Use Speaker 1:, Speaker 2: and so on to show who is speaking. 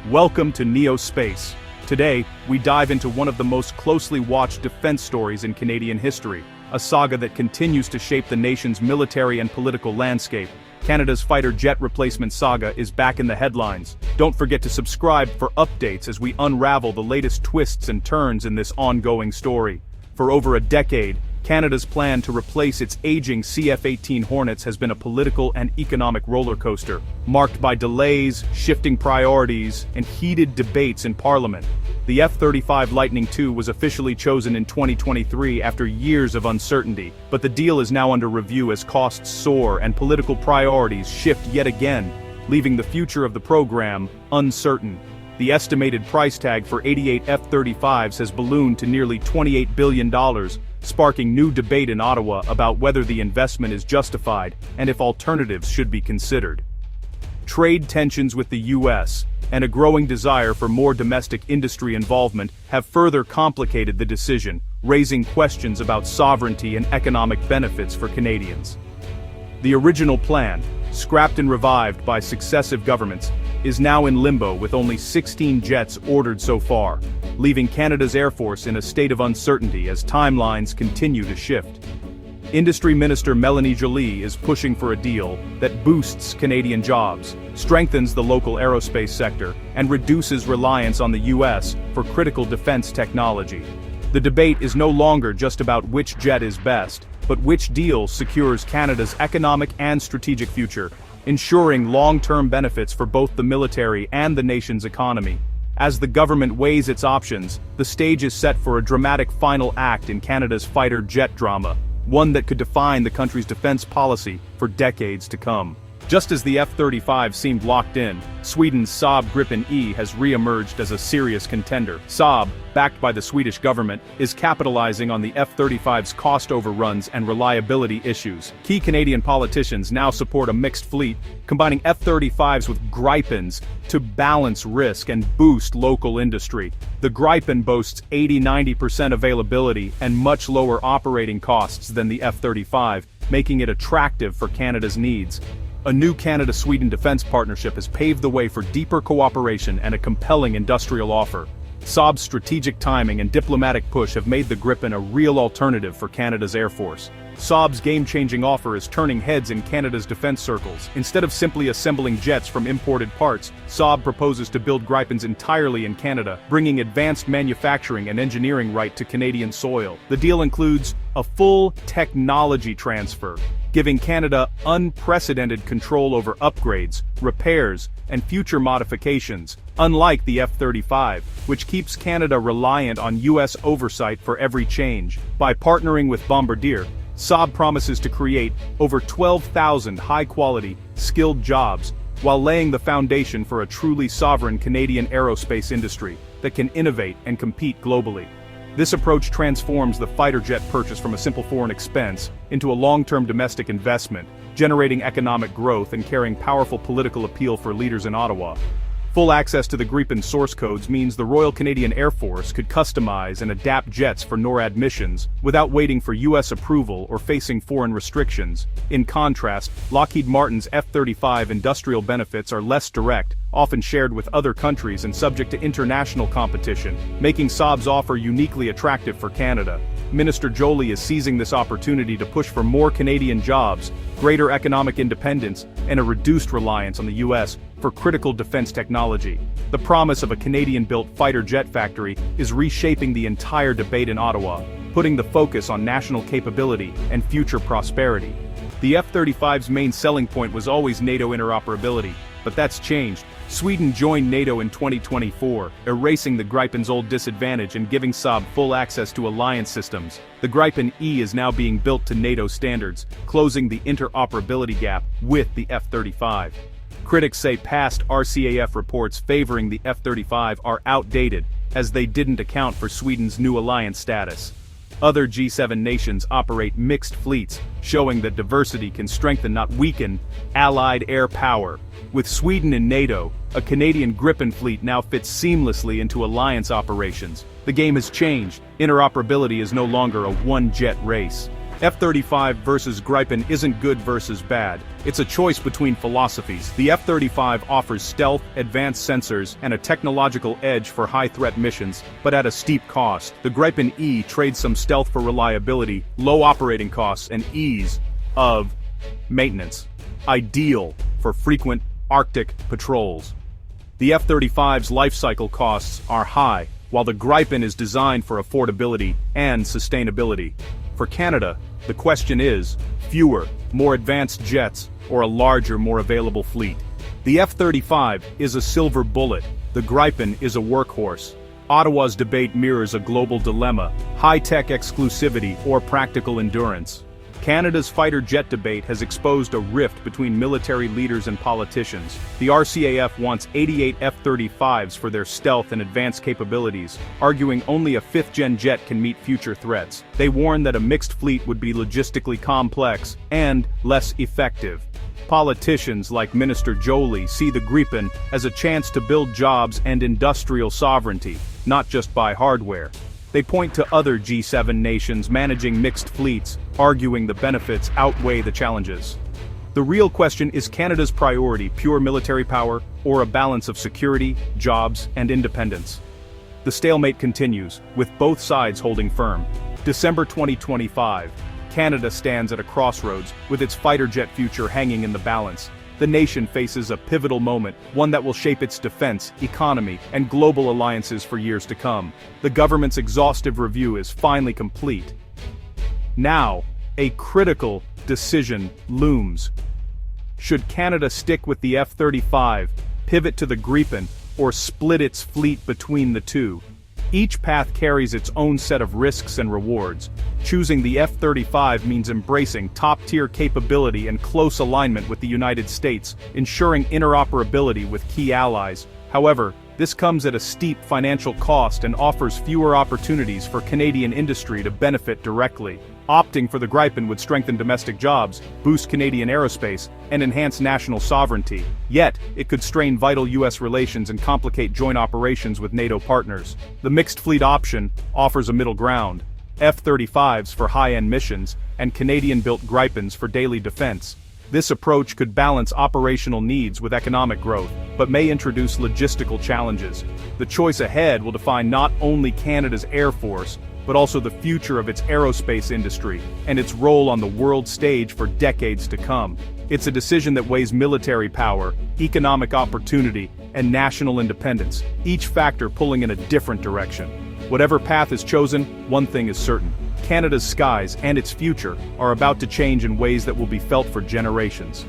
Speaker 1: Welcome to Neo Space. Today, we dive into one of the most closely watched defense stories in Canadian history, a saga that continues to shape the nation's military and political landscape. Canada's fighter jet replacement saga is back in the headlines. Don't forget to subscribe for updates as we unravel the latest twists and turns in this ongoing story. For over a decade, Canada's plan to replace its aging CF-18 Hornets has been a political and economic roller coaster, marked by delays, shifting priorities, and heated debates in Parliament. The F-35 Lightning II was officially chosen in 2023 after years of uncertainty, but the deal is now under review as costs soar and political priorities shift yet again, leaving the future of the program uncertain. The estimated price tag for 88 F-35s has ballooned to nearly $28 billion, sparking new debate in Ottawa about whether the investment is justified and if alternatives should be considered. Trade tensions with the U.S. and a growing desire for more domestic industry involvement have further complicated the decision, raising questions about sovereignty and economic benefits for Canadians. The original plan, scrapped and revived by successive governments, is now in limbo with only 16 jets ordered so far, leaving Canada's Air Force in a state of uncertainty as timelines continue to shift. Industry Minister Mélanie Joly is pushing for a deal that boosts Canadian jobs, strengthens the local aerospace sector, and reduces reliance on the U.S. for critical defense technology. The debate is no longer just about which jet is best, but which deal secures Canada's economic and strategic future, ensuring long-term benefits for both the military and the nation's economy. As the government weighs its options, the stage is set for a dramatic final act in Canada's fighter jet drama, one that could define the country's defense policy for decades to come. Just as the F-35 seemed locked in, Sweden's Saab Gripen E has re-emerged as a serious contender. Saab, backed by the Swedish government, is capitalizing on the F-35's cost overruns and reliability issues. Key Canadian politicians now support a mixed fleet, combining F-35s with Gripens to balance risk and boost local industry. The Gripen boasts 80–90% availability and much lower operating costs than the F-35, making it attractive for Canada's needs. A new Canada-Sweden defense partnership has paved the way for deeper cooperation and a compelling industrial offer. Saab's strategic timing and diplomatic push have made the Gripen a real alternative for Canada's Air Force. Saab's game-changing offer is turning heads in Canada's defense circles. Instead of simply assembling jets from imported parts, Saab proposes to build Gripens entirely in Canada, bringing advanced manufacturing and engineering right to Canadian soil. The deal includes a full technology transfer, giving Canada unprecedented control over upgrades, repairs, and future modifications, unlike the F-35, which keeps Canada reliant on U.S. oversight for every change. By partnering with Bombardier, Saab promises to create over 12,000 high-quality, skilled jobs, while laying the foundation for a truly sovereign Canadian aerospace industry that can innovate and compete globally. This approach transforms the fighter jet purchase from a simple foreign expense into a long-term domestic investment, generating economic growth and carrying powerful political appeal for leaders in Ottawa. Full access to the Gripen source codes means the Royal Canadian Air Force could customize and adapt jets for NORAD missions without waiting for U.S. approval or facing foreign restrictions. In contrast, Lockheed Martin's F-35 industrial benefits are less direct, often shared with other countries and subject to international competition, making Saab's offer uniquely attractive for Canada. Minister Joly is seizing this opportunity to push for more Canadian jobs, greater economic independence, and a reduced reliance on the U.S. for critical defense technology. The promise of a Canadian-built fighter jet factory is reshaping the entire debate in Ottawa, putting the focus on national capability and future prosperity. The F-35's main selling point was always NATO interoperability, but that's changed. Sweden joined NATO in 2024, erasing the Gripen's old disadvantage and giving Saab full access to alliance systems. The Gripen E is now being built to NATO standards, closing the interoperability gap with the F-35. Critics say past RCAF reports favoring the F-35 are outdated, as they didn't account for Sweden's new alliance status. Other G7 nations operate mixed fleets, showing that diversity can strengthen not weaken allied air power. With Sweden in NATO, a Canadian Gripen fleet now fits seamlessly into alliance operations. The game has changed. Interoperability is no longer a one-jet race. F-35 versus Gripen isn't good versus bad, it's a choice between philosophies. The F-35 offers stealth, advanced sensors, and a technological edge for high-threat missions, but at a steep cost. The Gripen E trades some stealth for reliability, low operating costs, and ease of maintenance. Ideal for frequent Arctic patrols. The F-35's life cycle costs are high, while the Gripen is designed for affordability and sustainability. For Canada, the question is, fewer, more advanced jets, or a larger, more available fleet. The F-35 is a silver bullet, the Gripen is a workhorse. Ottawa's debate mirrors a global dilemma: high-tech exclusivity or practical endurance. Canada's fighter jet debate has exposed a rift between military leaders and politicians. The RCAF wants 88 F-35s for their stealth and advanced capabilities, arguing only a fifth-gen jet can meet future threats. They warn that a mixed fleet would be logistically complex and less effective. Politicians like Minister Joly see the Gripen as a chance to build jobs and industrial sovereignty, not just buy hardware. They point to other G7 nations managing mixed fleets, arguing the benefits outweigh the challenges. The real question is Canada's priority pure military power, or a balance of security, jobs, and independence? The stalemate continues, with both sides holding firm. December 2025. Canada stands at a crossroads, with its fighter jet future hanging in the balance. The nation faces a pivotal moment, one that will shape its defense, economy, and global alliances for years to come. The government's exhaustive review is finally complete. Now, a critical decision looms. Should Canada stick with the F-35, pivot to the Gripen, or split its fleet between the two? Each path carries its own set of risks and rewards. Choosing the F-35 means embracing top-tier capability and close alignment with the United States, ensuring interoperability with key allies. However, this comes at a steep financial cost and offers fewer opportunities for Canadian industry to benefit directly. Opting for the Gripen would strengthen domestic jobs, boost Canadian aerospace, and enhance national sovereignty. Yet, it could strain vital U.S. relations and complicate joint operations with NATO partners. The mixed fleet option offers a middle ground: F-35s for high-end missions, and Canadian-built Gripens for daily defense. This approach could balance operational needs with economic growth, but may introduce logistical challenges. The choice ahead will define not only Canada's Air Force, but also the future of its aerospace industry, and its role on the world stage for decades to come. It's a decision that weighs military power, economic opportunity, and national independence, each factor pulling in a different direction. Whatever path is chosen, one thing is certain: Canada's skies and its future are about to change in ways that will be felt for generations.